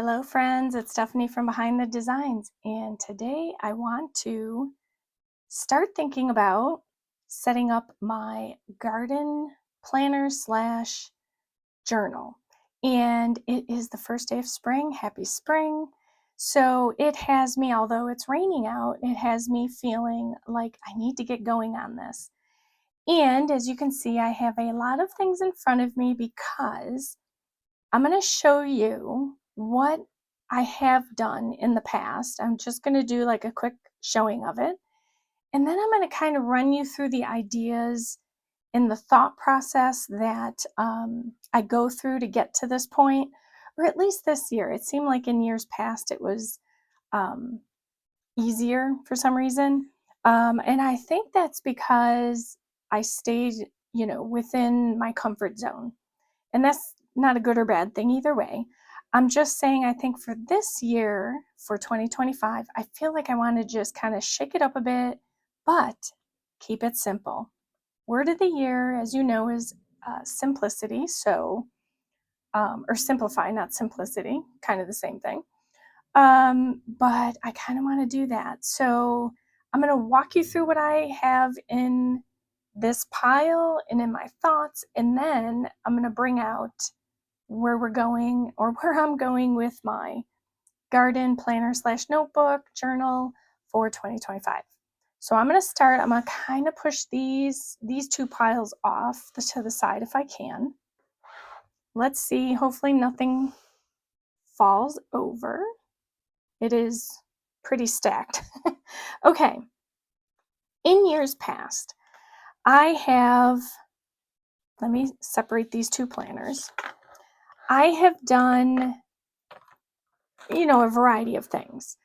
Hello friends, it's Stephanie from Behind the Designs, and today I want to start thinking about setting up my garden planner slash journal. And it is the first day of spring. Happy spring. So it has me, although it's raining out, it has me feeling like I need to get going on this. And as you can see, I have a lot of things in front of me because I'm going to show you what I have done in the past. I'm just going to do like a quick showing of it. And then I'm going to kind of run you through the ideas and the thought process that I go through to get to this point, or at least this year. It seemed like in years past it was um, easier for some reason. And I think that's because I stayed, within my comfort zone. And that's not a good or bad thing either way. I'm just saying, I think for this year, for 2025, I feel like I want to just kind of shake it up a bit, but keep it simple. Word of the year, as you know, is simplicity. So, or simplify, not simplicity, kind of the same thing. But I kind of want to do that. So I'm going to walk you through what I have in this pile and in my thoughts, and then I'm going to bring out where we're going, or where I'm going with my garden planner slash notebook journal for 2025. So I'm going to start. I'm going to kind of push these two piles off to the side if I can. Let's see. Hopefully nothing falls over. It is pretty stacked. Okay. In years past, I have, let me separate these two planners. I have done, a variety of things.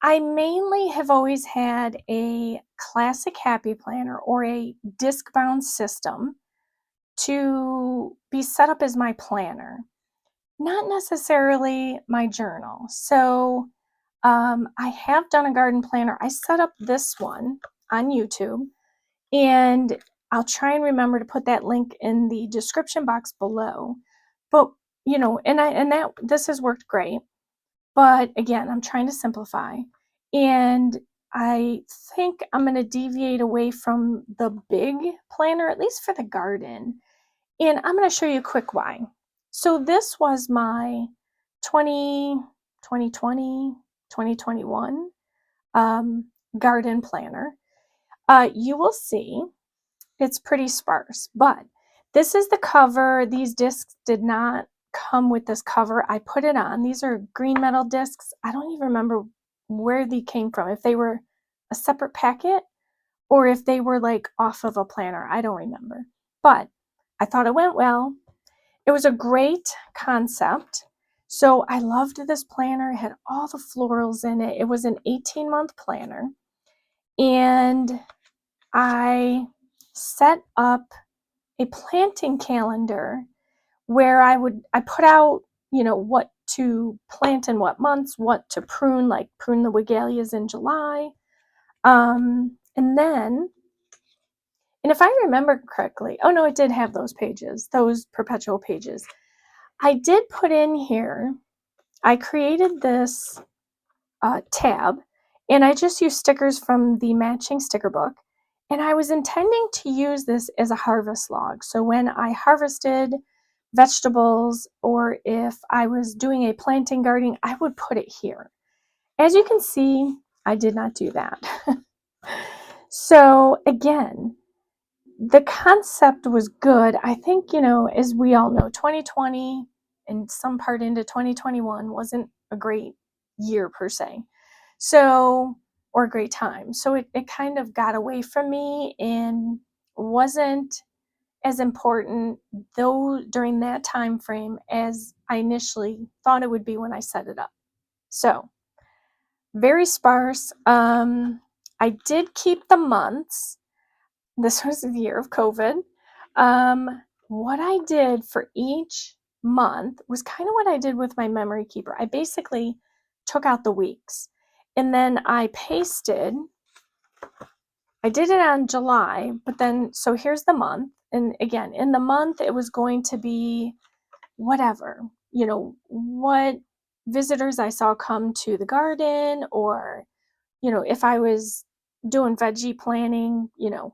I mainly have always had a classic happy planner or a disc-bound system to be set up as my planner, not necessarily my journal. So I have done a garden planner. I set up this one on YouTube, and I'll try and remember to put that link in the description box below. But this has worked great. But again, I'm trying to simplify. And I think I'm going to deviate away from the big planner, at least for the garden. And I'm going to show you a quick why. So this was my 2020, 2021 garden planner. You will see it's pretty sparse, but this is the cover. These discs did not come with this cover. I put it on. These are green metal discs. I don't even remember where they came from, if they were a separate packet or if they were like off of a planner. I don't remember, but I thought it went well. It was a great concept. So I loved this planner. It had all the florals in it. It was an 18-month planner, and I set up a planting calendar where I put out, what to plant in what months, what to prune, like prune the Wigalias in July. And if I remember correctly, oh no, it did have those pages, those perpetual pages. I did put in here, I created this tab, and I just used stickers from the matching sticker book. And I was intending to use this as a harvest log. So when I harvested vegetables, or if I was doing a planting garden, I would put it here. As you can see, I did not do that. So again, the concept was good. I think, as we all know, 2020 and some part into 2021 wasn't a great year per se. So, or a great time. So it kind of got away from me and wasn't as important though during that time frame as I initially thought it would be when I set it up. So very sparse. I did keep the months. This was the year of COVID. What I did for each month was kind of what I did with my memory keeper. I basically took out the weeks, and then I pasted. I did it on July, but then, so here's the month. And again, in the month, it was going to be whatever, what visitors I saw come to the garden, or, if I was doing veggie planning,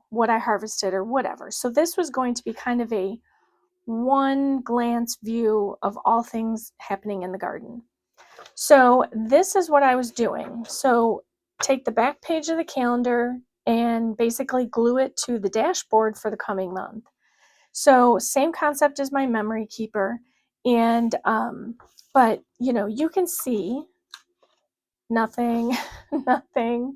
what I harvested or whatever. So this was going to be kind of a one glance view of all things happening in the garden. So this is what I was doing. So take the back page of the calendar and basically glue it to the dashboard for the coming month. So same concept as my memory keeper. And, but you can see nothing, nothing.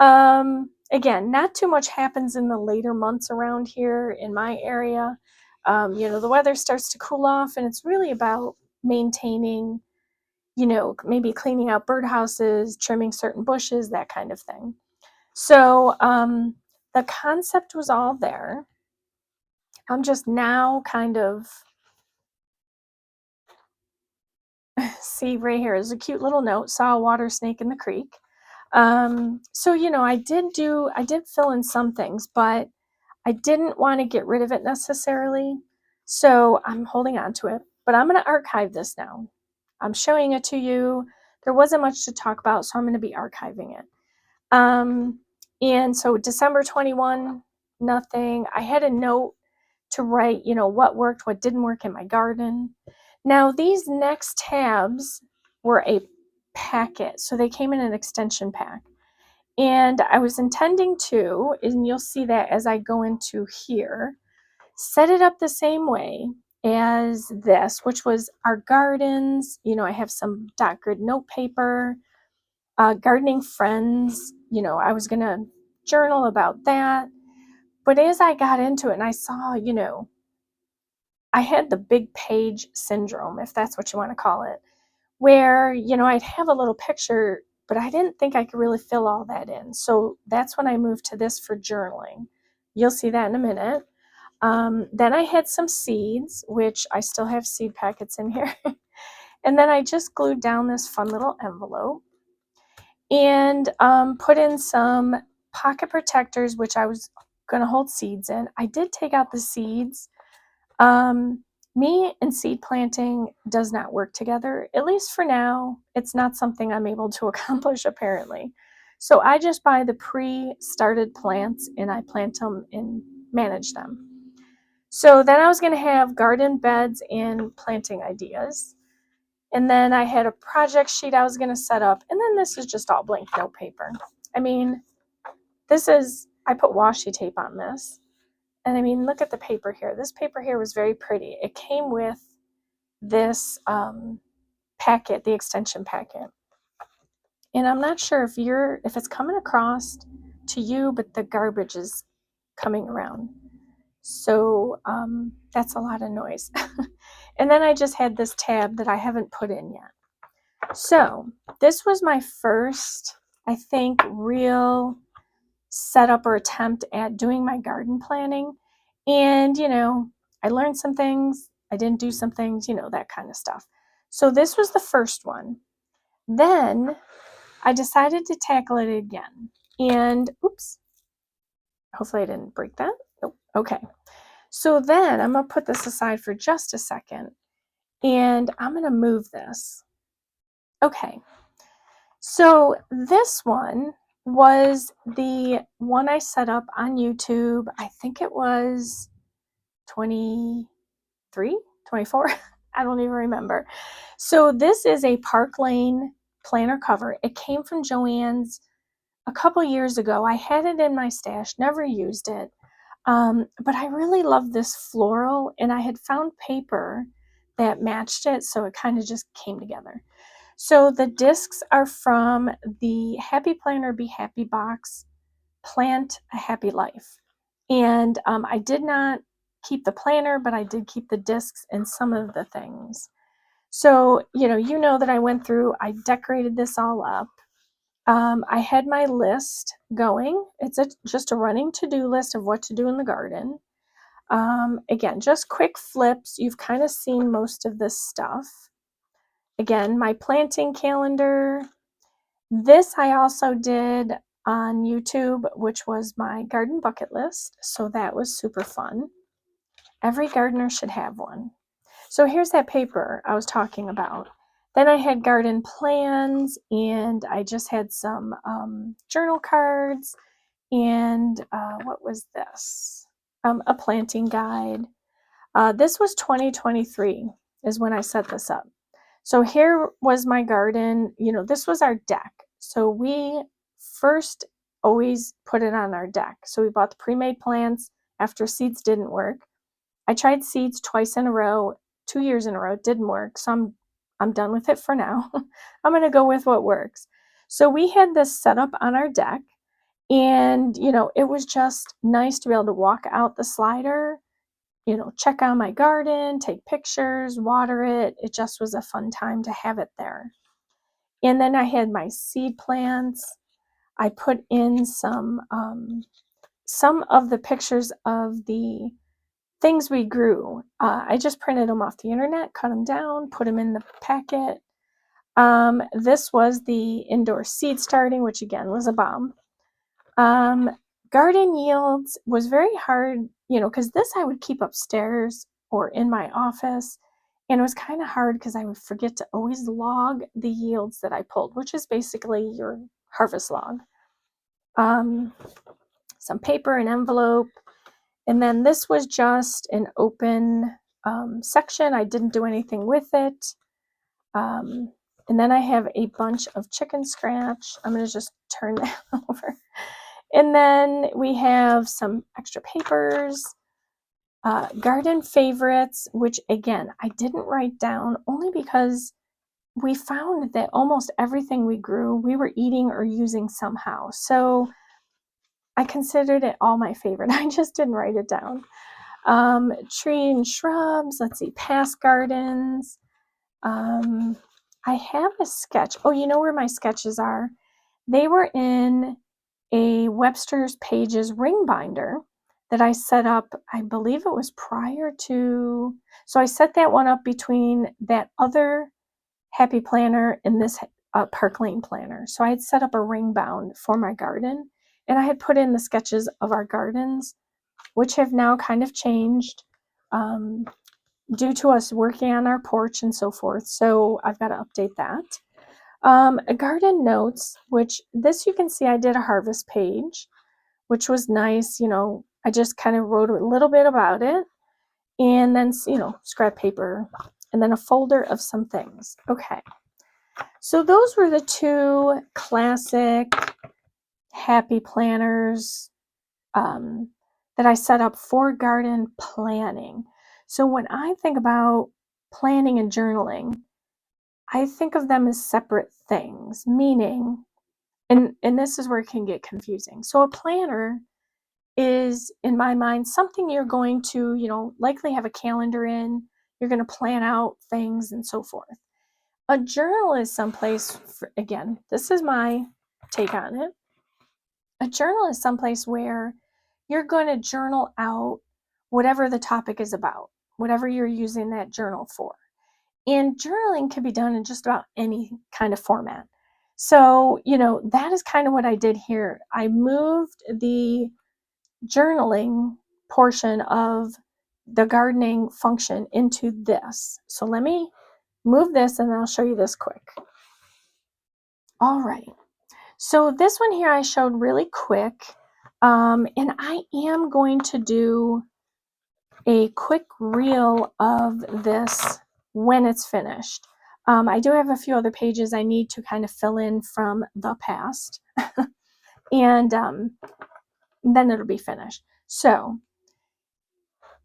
Again, not too much happens in the later months around here in my area. The weather starts to cool off, and it's really about maintaining, maybe cleaning out birdhouses, trimming certain bushes, that kind of thing. So the concept was all there. I'm just now kind of, see right here is a cute little note, saw a water snake in the creek. So, I did fill in some things, but I didn't want to get rid of it necessarily. So I'm holding on to it, but I'm going to archive this now. I'm showing it to you. There wasn't much to talk about, so I'm going to be archiving it. And so December 21, nothing. I had a note to write, what worked, what didn't work in my garden. Now these next tabs were a packet, so they came in an extension pack. And I was intending to, and you'll see that as I go into here, set it up the same way as this, which was our gardens. I have some dot grid note paper, gardening friends. I was going to journal about that. But as I got into it and I saw, I had the big page syndrome, if that's what you want to call it, where, I'd have a little picture, but I didn't think I could really fill all that in. So that's when I moved to this for journaling. You'll see that in a minute. Then I had some seeds, which I still have seed packets in here. And then I just glued down this fun little envelope and put in some pocket protectors, which I was going to hold seeds in. I did take out the seeds. Me and seed planting does not work together, at least for now. It's not something I'm able to accomplish, apparently. So I just buy the pre-started plants and I plant them and manage them. So then I was going to have garden beds and planting ideas. And then I had a project sheet I was going to set up. And then this is just all blank note paper. I mean, I put washi tape on this. And I mean, look at the paper here. This paper here was very pretty. It came with this packet, the extension packet. And I'm not sure if it's coming across to you, but the garbage is coming around. So that's a lot of noise. And then I just had this tab that I haven't put in yet. So this was my first, I think, real setup or attempt at doing my garden planning. And, I learned some things, I didn't do some things, that kind of stuff. So this was the first one. Then I decided to tackle it again. And, oops, hopefully I didn't break that. Nope. Okay. So then I'm going to put this aside for just a second. And I'm going to move this. Okay. So this one was the one I set up on YouTube. I think it was 23, 24. I don't even remember. So this is a Park Lane planner cover. It came from Joann's a couple years ago. I had it in my stash, never used it. But I really love this floral, and I had found paper that matched it, so it kind of just came together. So the discs are from the Happy Planner Be Happy box, Plant a Happy Life. And I did not keep the planner, but I did keep the discs and some of the things. So, you know that I went through, I decorated this all up. I had my list going. It's just a running to-do list of what to do in the garden. Again, just quick flips. You've kind of seen most of this stuff. Again, my planting calendar. This I also did on YouTube, which was my garden bucket list. So that was super fun. Every gardener should have one. So here's that paper I was talking about. Then I had garden plans, and I just had some journal cards, and what was this? A planting guide. This was 2023 is when I set this up. So here was my garden. This was our deck. So we first always put it on our deck. So we bought the pre-made plants after seeds didn't work. I tried seeds twice in a row, 2 years in a row. It didn't work. So I'm done with it for now. I'm going to go with what works. So we had this set up on our deck, and it was just nice to be able to walk out the slider, check on my garden, take pictures, water it. It just was a fun time to have it there. And then I had my seed plants. I put in some of the pictures of the things we grew. I just printed them off the internet, cut them down, put them in the packet. This was the indoor seed starting, which again was a bomb. Garden yields was very hard, because this I would keep upstairs or in my office, and it was kind of hard because I would forget to always log the yields that I pulled, which is basically your harvest log. Some paper, an envelope, and then this was just an open section. I didn't do anything with it. And then I have a bunch of chicken scratch. I'm going to just turn that over. And then we have some extra papers, garden favorites, which again, I didn't write down only because we found that almost everything we grew, we were eating or using somehow. So I considered it all my favorite. I just didn't write it down. Tree and shrubs, let's see, past gardens. I have a sketch. Oh, you know where my sketches are? They were in a Webster's Pages ring binder that I set up, I believe it was prior to, so I set that one up between that other Happy Planner and this Park Lane Planner. So I had set up a ring bound for my garden, and I had put in the sketches of our gardens, which have now kind of changed due to us working on our porch and so forth. So I've got to update that. Garden notes, which this you can see I did a harvest page, which was nice. I just kind of wrote a little bit about it, and then, scrap paper, and then a folder of some things. Okay. So those were the two classic Happy Planners that I set up for garden planning. So when I think about planning and journaling, I think of them as separate things, meaning, and this is where it can get confusing. So a planner is, in my mind, something you're going to, likely have a calendar in. You're going to plan out things and so forth. A journal is someplace, again, this is my take on it. A journal is someplace where you're going to journal out whatever the topic is about, whatever you're using that journal for. And journaling can be done in just about any kind of format. So, that is kind of what I did here. I moved the journaling portion of the gardening function into this. So let me move this and I'll show you this quick. All right. So this one here I showed really quick. And I am going to do a quick reel of this when it's finished. I do have a few other pages I need to kind of fill in from the past. And then it'll be finished. So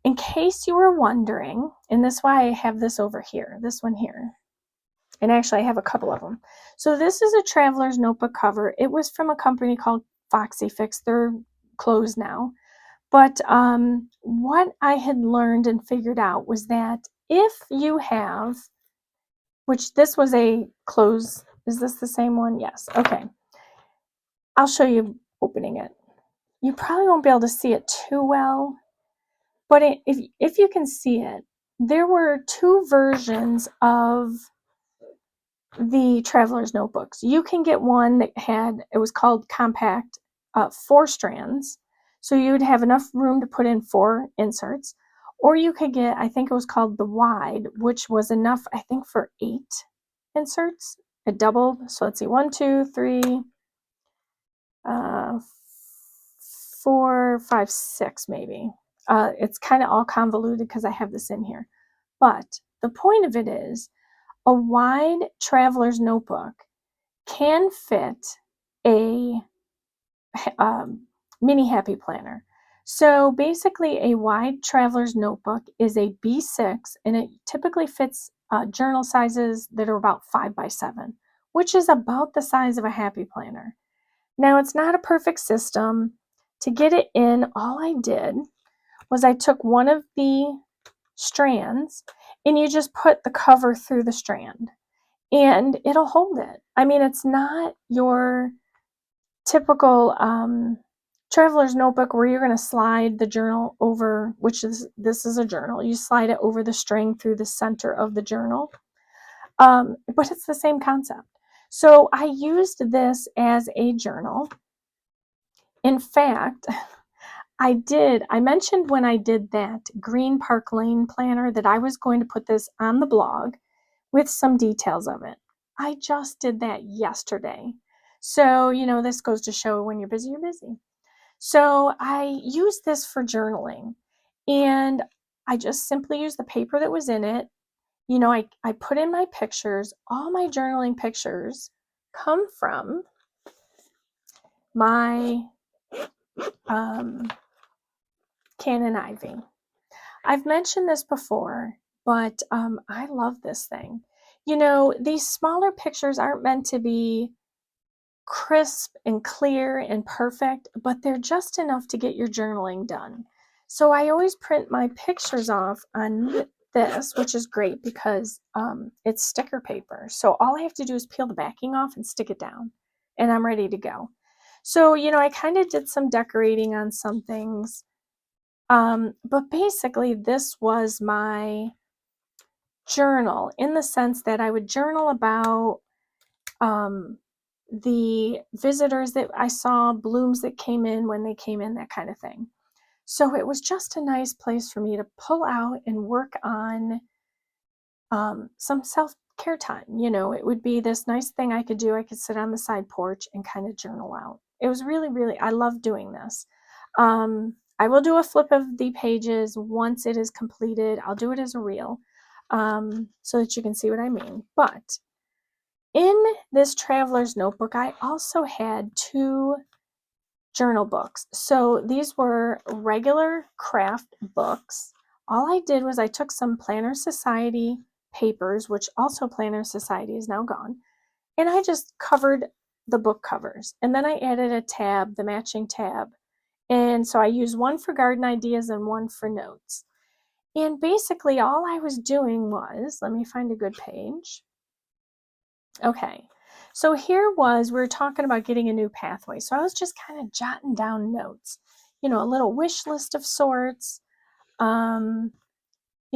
in case you were wondering, and that's why I have this over here, this one here. And actually I have a couple of them. So this is a Traveler's Notebook cover. It was from a company called Foxy Fix. They're closed now. But what I had learned and figured out was that if you have, which this was a close, is this the same one? Yes. Okay. I'll show you opening it. You probably won't be able to see it too well, but if you can see it, there were two versions of the Traveler's Notebooks. You can get one that it was called Compact, 4 strands. So you would have enough room to put in 4 inserts. Or you could get, I think it was called the Wide, which was enough, I think, for 8. inserts. It doubled. So let's see, 1, 2, 3, 4, 5, 6 maybe. It's kind of all convoluted because I have this in here. But the point of it is a wide traveler's notebook can fit a mini happy planner. So basically a wide traveler's notebook is a B6 and it typically fits journal sizes that are about 5 by 7, which is about the size of a happy planner. Now it's not a perfect system. To get it in, all I did was I took one of the strands and you just put the cover through the strand and it'll hold it. I mean, it's not your typical traveler's notebook where you're going to slide the journal over, which is, this is a journal. You slide it over the string through the center of the journal. But it's the same concept. So I used this as a journal. In fact, I mentioned when I did that Green Park Lane planner that I was going to put this on the blog with some details of it. I just did that yesterday. So, you know, this goes to show when you're busy, you're busy. So I used this for journaling and I just simply used the paper that was in it. You know, I put in my pictures. All my journaling pictures come from my Canon Ivy. I've mentioned this before, but I love this thing. You know, these smaller pictures aren't meant to be crisp and clear and perfect, but they're just enough to get your journaling done. So I always print my pictures off on this, which is great because it's sticker paper. So all I have to do is peel the backing off and stick it down, and I'm ready to go. So, you know, I kind of did some decorating on some things. But basically, this was my journal in the sense that I would journal about the visitors that I saw, blooms that came in when they came in, that kind of thing. So it was just a nice place for me to pull out and work on some self-care time. You know, it would be this nice thing I could do. I could sit on the side porch and kind of journal out. It was really, really, I love doing this. I will do a flip of the pages once it is completed. I'll do it as a reel so that you can see what I mean. But in this traveler's notebook, I also had 2 journal books. So these were regular craft books. All I did was I took some Planner Society papers, which also Planner Society is now gone, and I just covered the book covers. And then I added a tab, the matching tab. And so I used one for garden ideas and one for notes. And basically all I was doing was, let me find a good page. Okay, so here we were talking about getting a new pathway. So I was just kind of jotting down notes, you know, a little wish list of sorts, you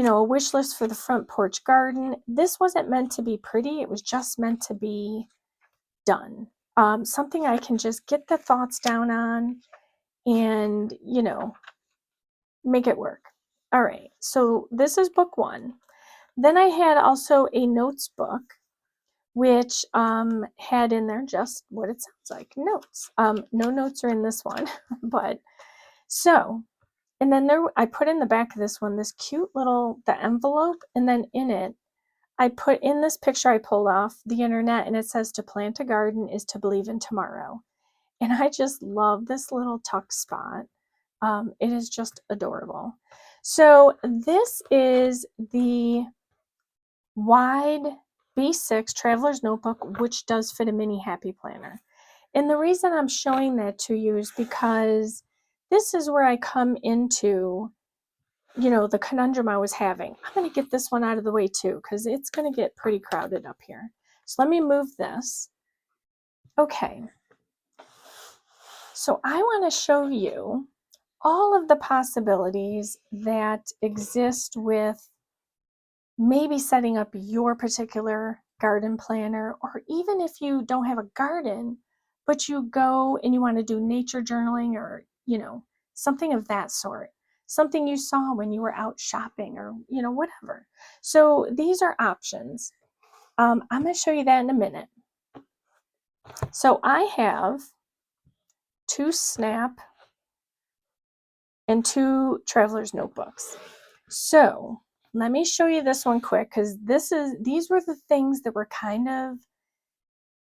know, a wish list for the front porch garden. This wasn't meant to be pretty. It was just meant to be done. Something I can just get the thoughts down on and, you know, make it work. All right, so this is book 1. Then I had also a notes book, which had in there just what it sounds like, notes. No notes are in this one, but so, and then I put in the back of this one, this cute little, the envelope, and then in it, I put in this picture I pulled off the internet, and it says, to plant a garden is to believe in tomorrow. And I just love this little tuck spot. It is just adorable. So this is the wide B6 Traveler's Notebook, which does fit a mini happy planner. And the reason I'm showing that to you is because this is where I come into, you know, the conundrum I was having. I'm going to get this one out of the way too, because it's going to get pretty crowded up here. So let me move this. Okay. So I want to show you all of the possibilities that exist with maybe setting up your particular garden planner, or even if you don't have a garden, but you go and you want to do nature journaling or, you know, something of that sort, something you saw when you were out shopping or, you know, whatever. So these are options. I'm going to show you that in a minute. So I have 2 Snap and 2 Traveler's Notebooks. So let me show you this one quick, because these were the things that were kind of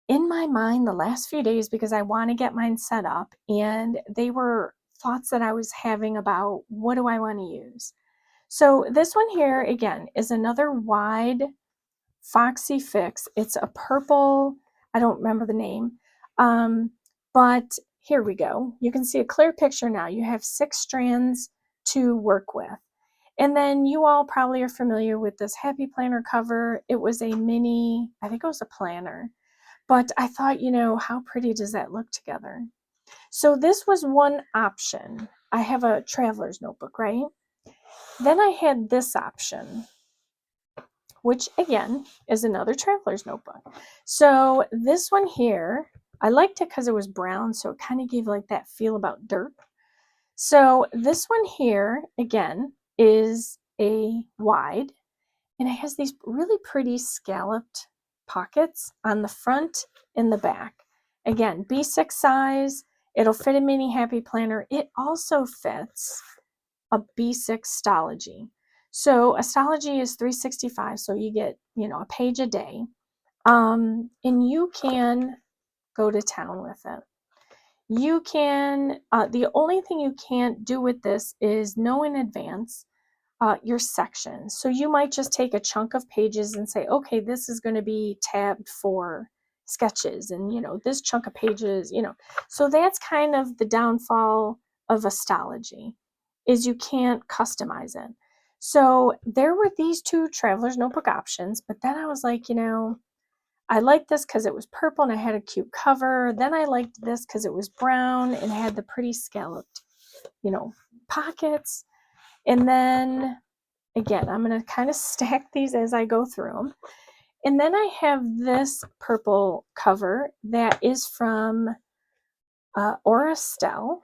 in my mind the last few days because I want to get mine set up, and they were thoughts that I was having about what do I want to use. So this one here again is another wide Foxy Fix. It's a purple, I don't remember the name, but here we go. You can see a clear picture now. You have 6 strands to work with. And then you all probably are familiar with this Happy Planner cover. It was a mini, I think it was a planner, but I thought, you know, how pretty does that look together? So this was one option. I have a traveler's notebook, right? Then I had this option, which again is another traveler's notebook. So this one here, I liked it because it was brown, so it kind of gave like that feel about dirt. So this one here, again, is a wide, and it has these really pretty scalloped pockets on the front and the back. Again, B6 size, it'll fit a mini Happy Planner. It also fits a B6 Stology. So a Stology is 365, so you get, you know, a page a day. And you can go to town with it. You can, the only thing you can't do with this is know in advance your sections. So you might just take a chunk of pages and say, okay, this is going to be tabbed for sketches, and you know, this chunk of pages, you know. So that's kind of the downfall of Stology, is you can't customize it. So there were these 2 traveler's notebook options, but then I was like, you know, I liked this because it was purple and I had a cute cover. Then I liked this because it was brown and had the pretty scalloped, you know, pockets. And then again, I'm going to kind of stack these as I go through them. And then I have this purple cover that is from Aurastelle,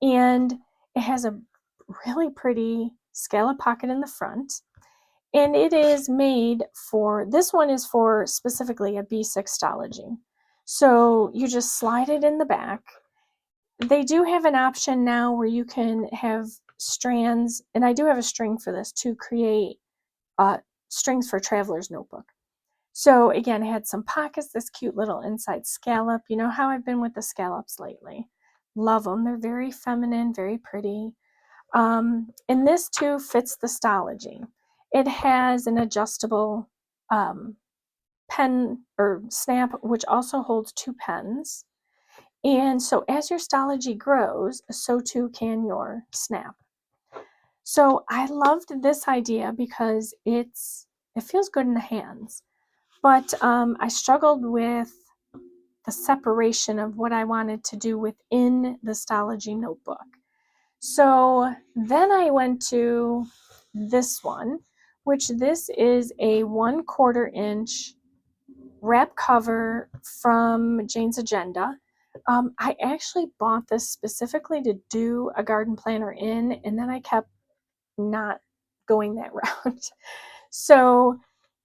and it has a really pretty scallop pocket in the front. And it is made for, this one is for specifically a B6 Stology. So you just slide it in the back. They do have an option now where you can have strands, and I do have a string for this, to create strings for Traveler's Notebook. So again, it had some pockets, this cute little inside scallop. You know how I've been with the scallops lately. Love them. They're very feminine, very pretty. And this too fits the Stology. It has an adjustable pen or snap, which also holds 2 pens. And so as your Stology grows, so too can your snap. So I loved this idea because it feels good in the hands. But I struggled with the separation of what I wanted to do within the Stology notebook. So then I went to this one, which this is a 1/4 inch wrap cover from Jane's Agenda. I actually bought this specifically to do a garden planner in, and then I kept not going that route. So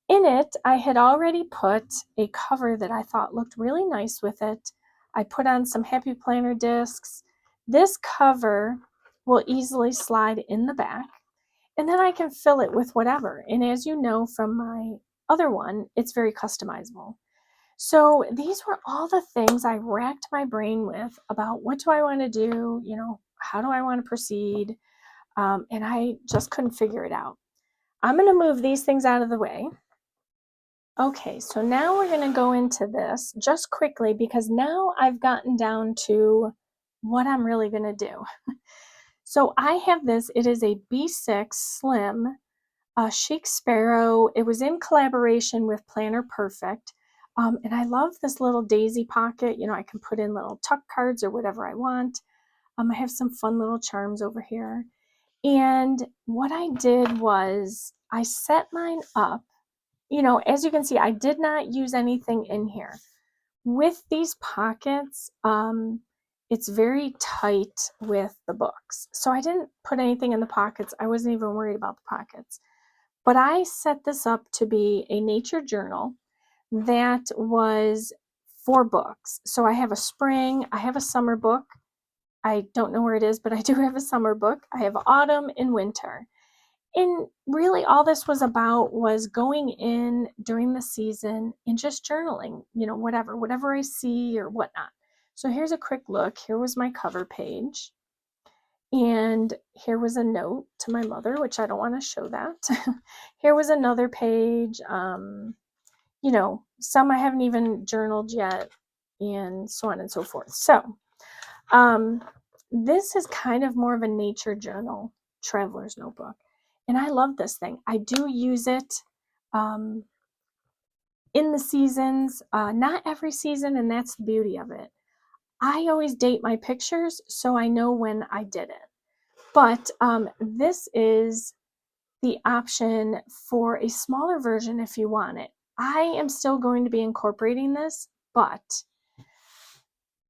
in it, I had already put a cover that I thought looked really nice with it. I put on some Happy Planner discs. This cover will easily slide in the back, and then I can fill it with whatever. And as you know from my other one, it's very customizable. So these were all the things I racked my brain with about what do I want to do, you know, how do I want to proceed, and I just couldn't figure it out. I'm going to move these things out of the way. Okay, so now we're going to go into this just quickly because now I've gotten down to what I'm really going to do. So I have this, it is a B6 Slim Chic Sparrow. It was in collaboration with Planner Perfect. And I love this little daisy pocket. You know, I can put in little tuck cards or whatever I want. I have some fun little charms over here. And what I did was I set mine up. You know, as you can see, I did not use anything in here. With these pockets, it's very tight with the books. So I didn't put anything in the pockets. I wasn't even worried about the pockets. But I set this up to be a nature journal. that was 4 books. So I have a spring, I have a summer book. I don't know where it is, but I do have a summer book. I have autumn and winter. And really all this was about was going in during the season and just journaling, whatever I see or whatnot. So here's a quick look. Here was my cover page. And here was a note to my mother, which I don't want to show that. Here was another page. Some I haven't even journaled yet, and so on and so forth. So this is kind of more of a nature journal, traveler's notebook. And I love this thing. I do use it in the seasons, not every season, and that's the beauty of it. I always date my pictures so I know when I did it. But this is the option for a smaller version if you want it. I am still going to be incorporating this, but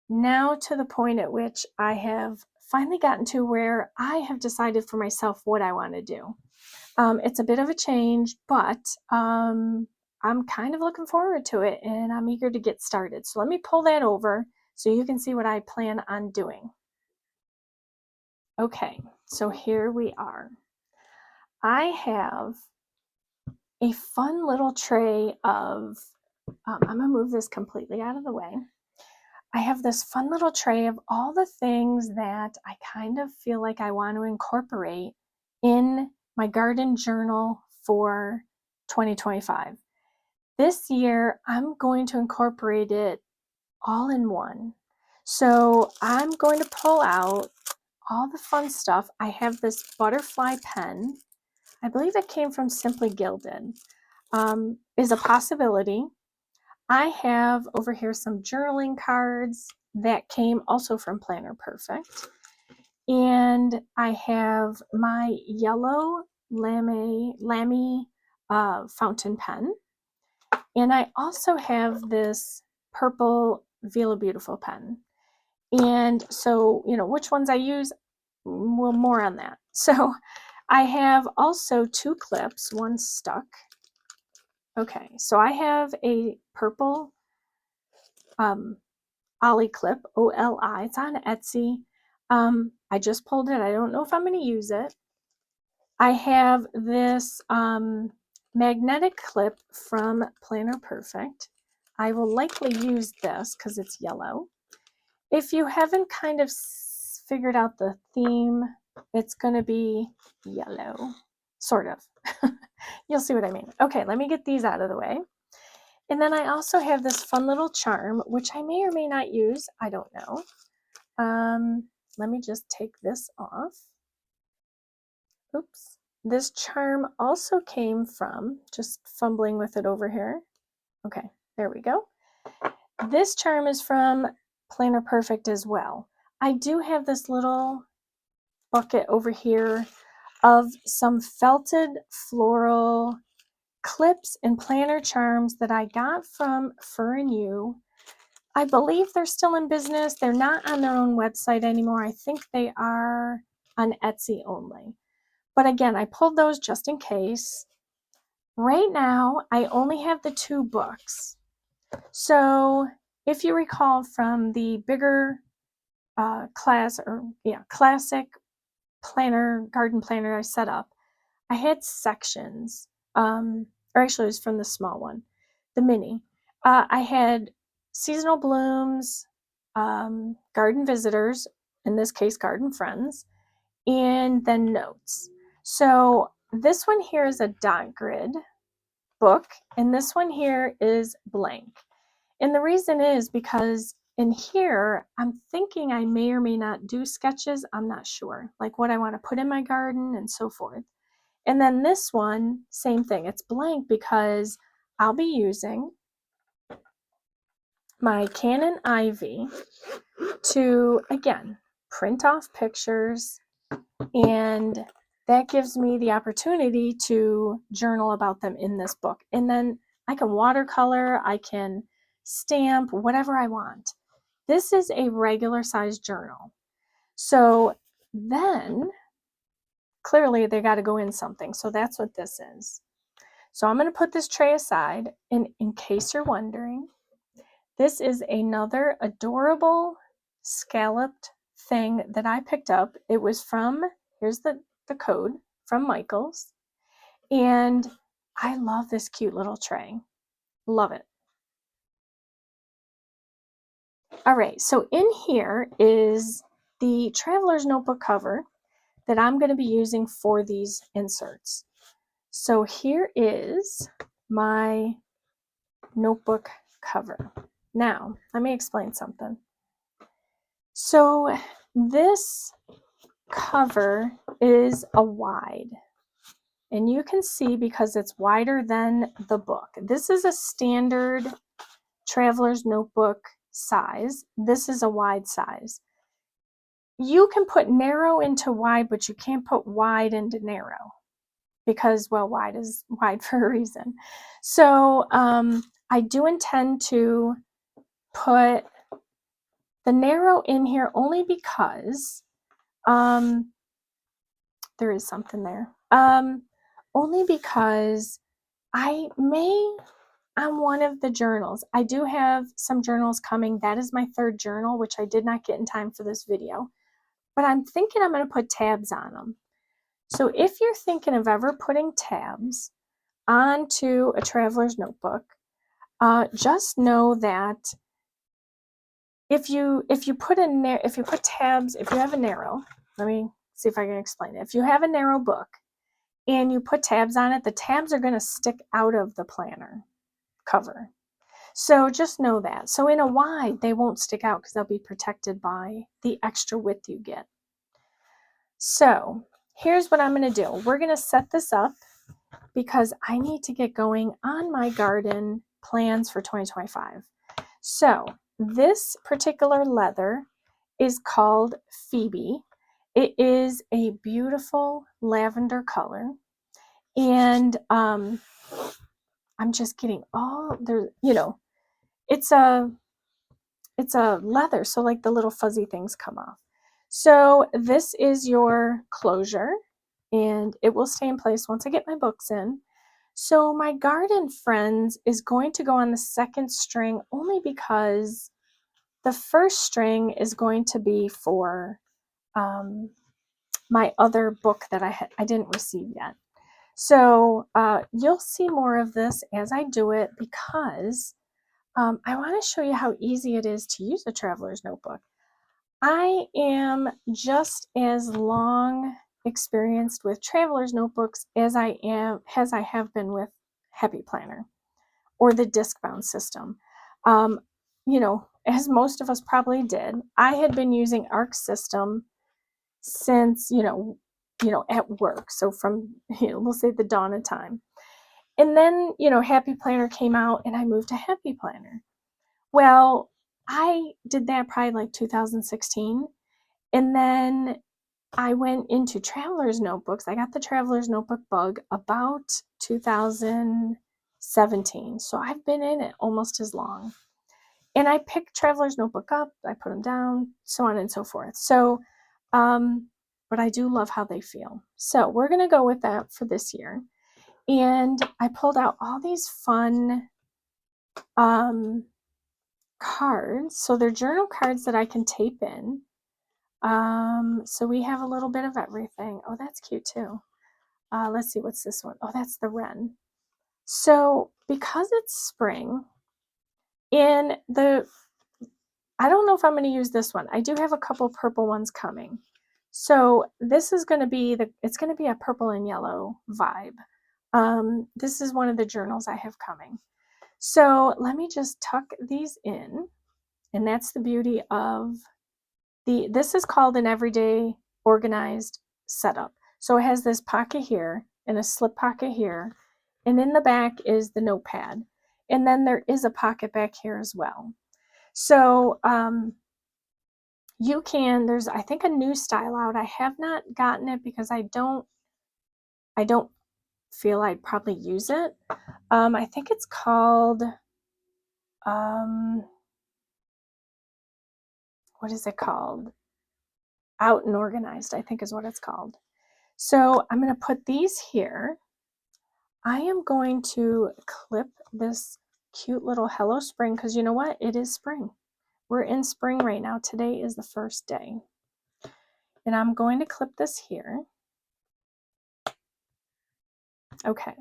now to the point at which I have finally gotten to where I have decided for myself what I want to do. It's a bit of a change, but I'm kind of looking forward to it and I'm eager to get started. So let me pull that over so you can see what I plan on doing. Okay, so here we are. I have a fun little tray of, I'm going to move this completely out of the way. I have this fun little tray of all the things that I kind of feel like I want to incorporate in my garden journal for 2025. This year, I'm going to incorporate it all in one. So I'm going to pull out all the fun stuff. I have this butterfly pen. I believe it came from Simply Gilded. Is a possibility. I have over here some journaling cards that came also from Planner Perfect. And I have my yellow Lamy fountain pen. And I also have this purple Vila Beautiful pen. And so, which ones I use, well, more on that. So I have also 2 clips, one stuck. Okay, so I have a purple Ollie clip, OLI. It's on Etsy. I just pulled it. I don't know if I'm going to use it. I have this magnetic clip from Planner Perfect. I will likely use this because it's yellow. If you haven't kind of figured out the theme, it's going to be yellow, sort of. You'll see what I mean. Okay, let me get these out of the way. And then I also have this fun little charm, which I may or may not use. I don't know. Let me just take this off. Oops. This charm also came from, just fumbling with it over here. Okay, there we go. This charm is from Planner Perfect as well. I do have this little bucket over here of some felted floral clips and planner charms that I got from Fur and You. I believe they're still in business. They're not on their own website anymore. I think they are on Etsy only. But again, I pulled those just in case. Right now, I only have the 2 books. So if you recall from the bigger classic planner, garden planner I set up, I had sections, or actually it was from the small one, the mini. I had seasonal blooms, garden visitors, in this case garden friends, and then notes. So this one here is a dot grid book, and this one here is blank. And the reason is because in here, I'm thinking I may or may not do sketches. I'm not sure, like what I want to put in my garden and so forth. And then this one, same thing. It's blank because I'll be using my Canon Ivy to, again, print off pictures, and that gives me the opportunity to journal about them in this book. And then I can watercolor, I can stamp, whatever I want. This is a regular size journal. So then clearly they got to go in something. So that's what this is. So I'm going to put this tray aside, and in case you're wondering, this is another adorable scalloped thing that I picked up. It was from, here's the code, from Michael's. And I love this cute little tray. Love it. All right, so in here is the Traveler's Notebook cover that I'm going to be using for these inserts. So here is my notebook cover. Now, let me explain something. So this cover is a wide, and you can see because it's wider than the book. This is a standard Traveler's Notebook size. This is a wide size. You can put narrow into wide, but you can't put wide into narrow because, well, wide is wide for a reason. So I do intend to put the narrow in here only because there is something there. Only because I may, on one of the journals, I do have some journals coming. That is my third journal, which I did not get in time for this video. But I'm thinking I'm going to put tabs on them. So if you're thinking of ever putting tabs onto a traveler's notebook, just know that if you put tabs, if you have a narrow, let me see if I can explain it. If you have a narrow book and you put tabs on it, the tabs are going to stick out of the planner cover. So just know that. So in a wide, they won't stick out because they'll be protected by the extra width you get. So here's what I'm going to do. We're going to set this up because I need to get going on my garden plans for 2025. So this particular leather is called Phoebe. It is a beautiful lavender color. And I'm just getting all there, it's a leather, so like the little fuzzy things come off. So this is your closure, and it will stay in place once I get my books in. So my garden friends is going to go on the second string only because the first string is going to be for my other book that I didn't receive yet. So you'll see more of this as I do it because I want to show you how easy it is to use a traveler's notebook. I am just as long experienced with traveler's notebooks as I have been with Happy Planner or the disc bound system. As most of us probably did, I had been using ARC system since at work. So from we'll say the dawn of time. And then, Happy Planner came out and I moved to Happy Planner. Well, I did that probably like 2016. And then I went into Traveler's Notebooks. I got the Traveler's Notebook bug about 2017. So I've been in it almost as long. And I picked Traveler's Notebook up, I put them down, so on and so forth. So, but I do love how they feel. So we're going to go with that for this year. And I pulled out all these fun cards. So they're journal cards that I can tape in. So we have a little bit of everything. Oh, that's cute too. Let's see, what's this one? Oh, that's the wren. So because it's spring, I don't know if I'm going to use this one. I do have a couple purple ones coming. So this is going to be it's going to be a purple and yellow vibe. This is one of the journals I have coming. So let me just tuck these in. And that's the beauty of this is called an everyday organized setup. So it has this pocket here and a slip pocket here. And in the back is the notepad. And then there is a pocket back here as well. So there's I think a new style out. I have not gotten it because I don't feel I'd probably use it. I think it's called what is it called? Out and Organized, I think is what it's called. So I'm going to put these here. I am going to clip this cute little Hello Spring, because you know what? It is spring. We're in spring right now. Today is the first day. And I'm going to clip this here. Okay,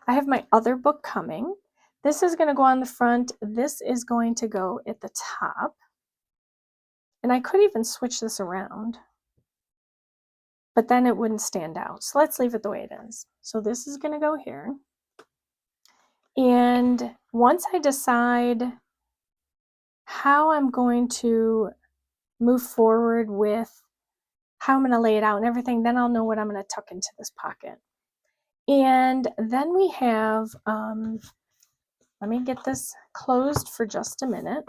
I have my other book coming. This is going to go on the front. This is going to go at the top. And I could even switch this around, but then it wouldn't stand out. So let's leave it the way it is. So this is going to go here. And once I decide how I'm going to move forward with how I'm going to lay it out and everything, then I'll know what I'm going to tuck into this pocket. And then we have, let me get this closed for just a minute.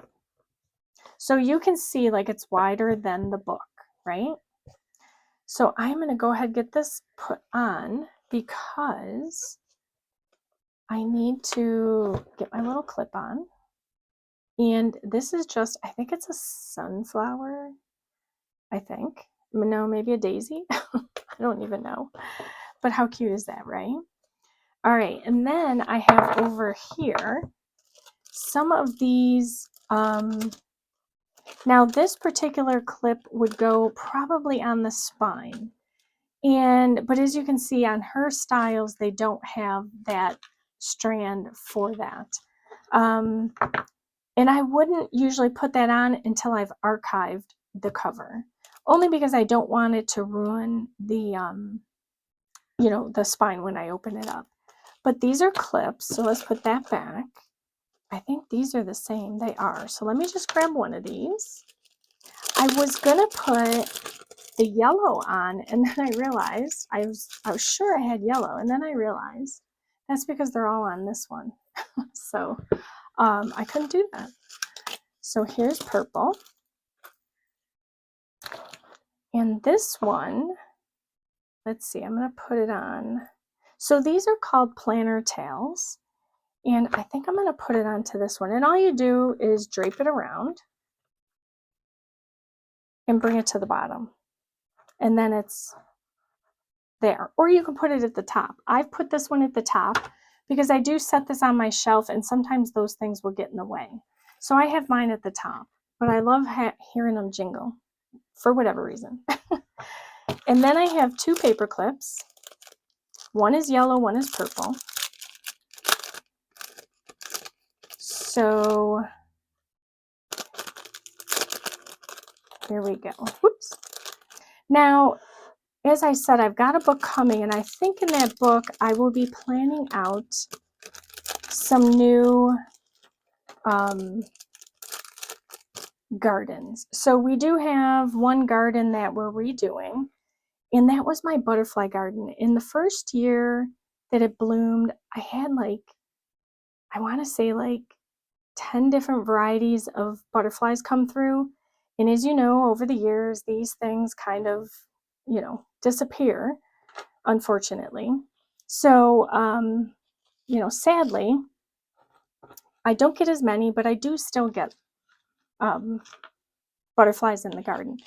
So you can see like it's wider than the book, right? So I'm going to go ahead and get this put on because I need to get my little clip on. And this is just, I think it's a sunflower, I think. No, maybe a daisy. I don't even know. But how cute is that, right? All right, and then I have over here some of these. Now this particular clip would go probably on the spine. But as you can see on her styles, they don't have that strand for that. And I wouldn't usually put that on until I've archived the cover, only because I don't want it to ruin the, the spine when I open it up. But these are clips, so let's put that back. I think these are the same. They are. So let me just grab one of these. I was gonna put the yellow on, and then I realized I was sure I had yellow, and then I realized that's because they're all on this one. So I couldn't do that. So here's purple. And this one, let's see, I'm going to put it on. So these are called planner tails. And I think I'm going to put it onto this one. And all you do is drape it around and bring it to the bottom. And then it's there. Or you can put it at the top. I've put this one at the top because I do set this on my shelf and sometimes those things will get in the way. So I have mine at the top. But I love hearing them jingle for whatever reason. And then I have two paper clips. One is yellow, one is purple. So there we go. Whoops. Now, as I said, I've got a book coming, and I think in that book I will be planning out some new gardens. So we do have one garden that we're redoing, and that was my butterfly garden. In the first year that it bloomed, I had I want to say 10 different varieties of butterflies come through. And as you know, over the years, these things kind of, disappear, unfortunately. So, sadly, I don't get as many, but I do still get butterflies in the garden.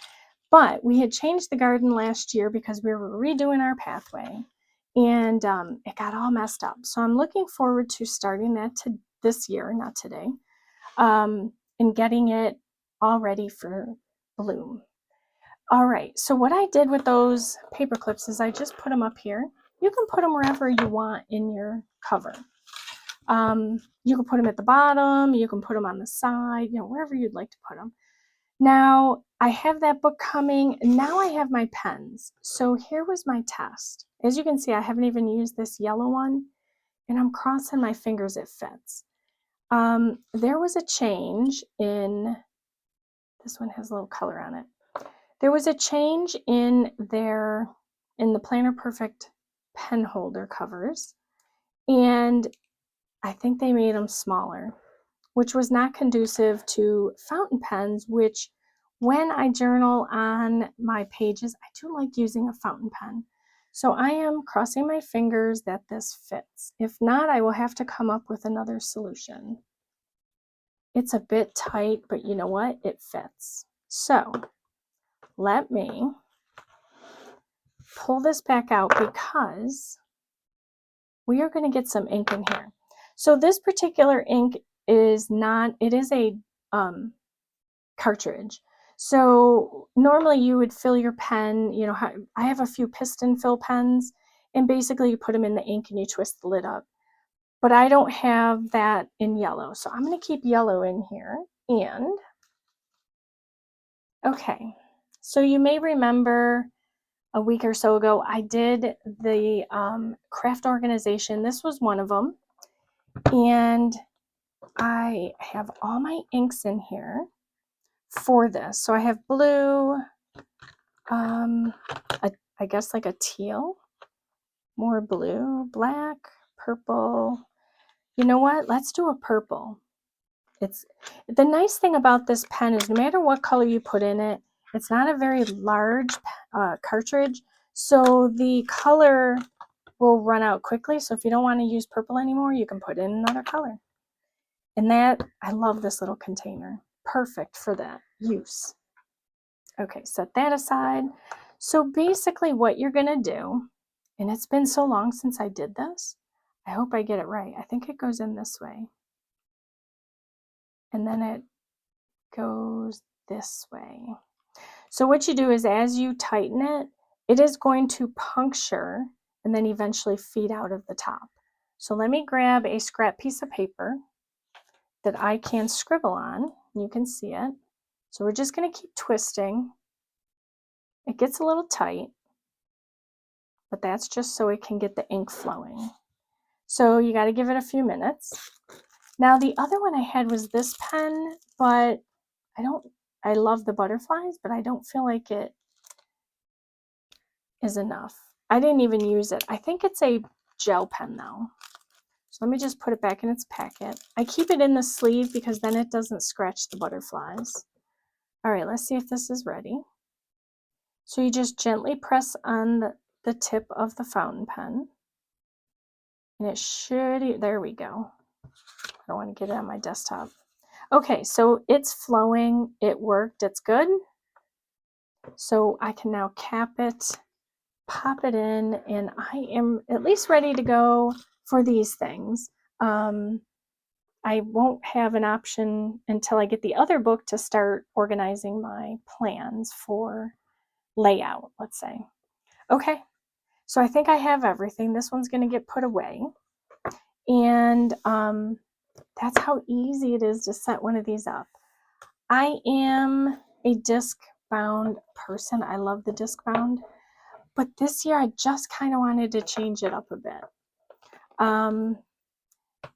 But we had changed the garden last year because we were redoing our pathway, and it got all messed up. So I'm looking forward to starting that this year, not today, and getting it all ready for bloom. All right, so what I did with those paper clips is I just put them up here. You can put them wherever you want in your cover. You can put them at the bottom, you can put them on the side, wherever you'd like to put them. Now, I have that book coming. Now I have my pens. So here was my test. As you can see, I haven't even used this yellow one, and I'm crossing my fingers it fits. There was a change in, this one has a little color on it. There was a change in the Planner Perfect pen holder covers, and I think they made them smaller, which was not conducive to fountain pens, which when I journal on my pages, I do like using a fountain pen. So I am crossing my fingers that this fits. If not, I will have to come up with another solution. It's a bit tight, but you know what? It fits. So let me pull this back out because we are going to get some ink in here. So this particular ink is not, it is a cartridge. So normally you would fill your pen, you know, I have a few piston fill pens, and basically you put them in the ink and you twist the lid up. But I don't have that in yellow, so I'm going to keep yellow in here. And okay, so you may remember a week or so ago I did the craft organization. This was one of them, and I have all my inks in here for this. So I have blue, I guess like a teal, more blue, black, purple. You know what? Let's do a purple. It's the nice thing about this pen is no matter what color you put in it, it's not a very large cartridge, so the color will run out quickly. So if you don't want to use purple anymore, you can put in another color. And that, I love this little container. Perfect for that use. Okay, set that aside. So basically what you're going to do, and it's been so long since I did this, I hope I get it right. I think it goes in this way. And then it goes this way. So what you do is as you tighten it, it is going to puncture and then eventually feed out of the top. So let me grab a scrap piece of paper that I can scribble on. You can see it. So we're just going to keep twisting. It gets a little tight, but that's just so it can get the ink flowing. So you got to give it a few minutes. Now the other one I had was this pen, but I love the butterflies, but I don't feel like it is enough. I didn't even use it. I think it's a gel pen though. So let me just put it back in its packet. I keep it in the sleeve because then it doesn't scratch the butterflies. All right, let's see if this is ready. So you just gently press on the tip of the fountain pen. And it should, there we go. I don't want to get it on my desktop. Okay, so it's flowing, it worked, it's good. So I can now cap it, pop it in, and I am at least ready to go for these things. I won't have an option until I get the other book to start organizing my plans for layout, let's say. Okay, so I think I have everything. This one's going to get put away. And that's how easy it is to set one of these up. I am a disc bound person. I love the disc bound. But this year I just kind of wanted to change it up a bit.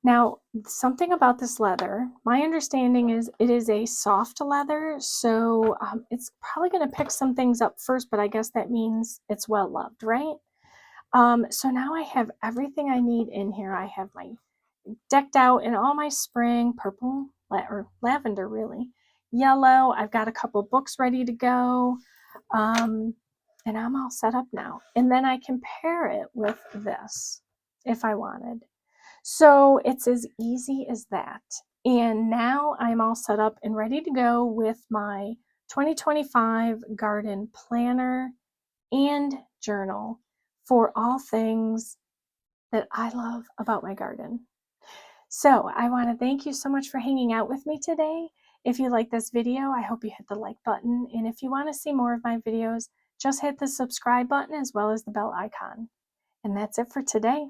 Now, something about this leather, my understanding is it is a soft leather, so it's probably going to pick some things up first, but I guess that means it's well loved, right? So now I have everything I need in here. I have my decked out in all my spring, purple, or lavender really, yellow. I've got a couple books ready to go, and I'm all set up now. And then I can pair it with this if I wanted. So it's as easy as that. And now I'm all set up and ready to go with my 2025 garden planner and journal for all things that I love about my garden. So I want to thank you so much for hanging out with me today. If you like this video, I hope you hit the like button. And if you want to see more of my videos, just hit the subscribe button as well as the bell icon. And that's it for today.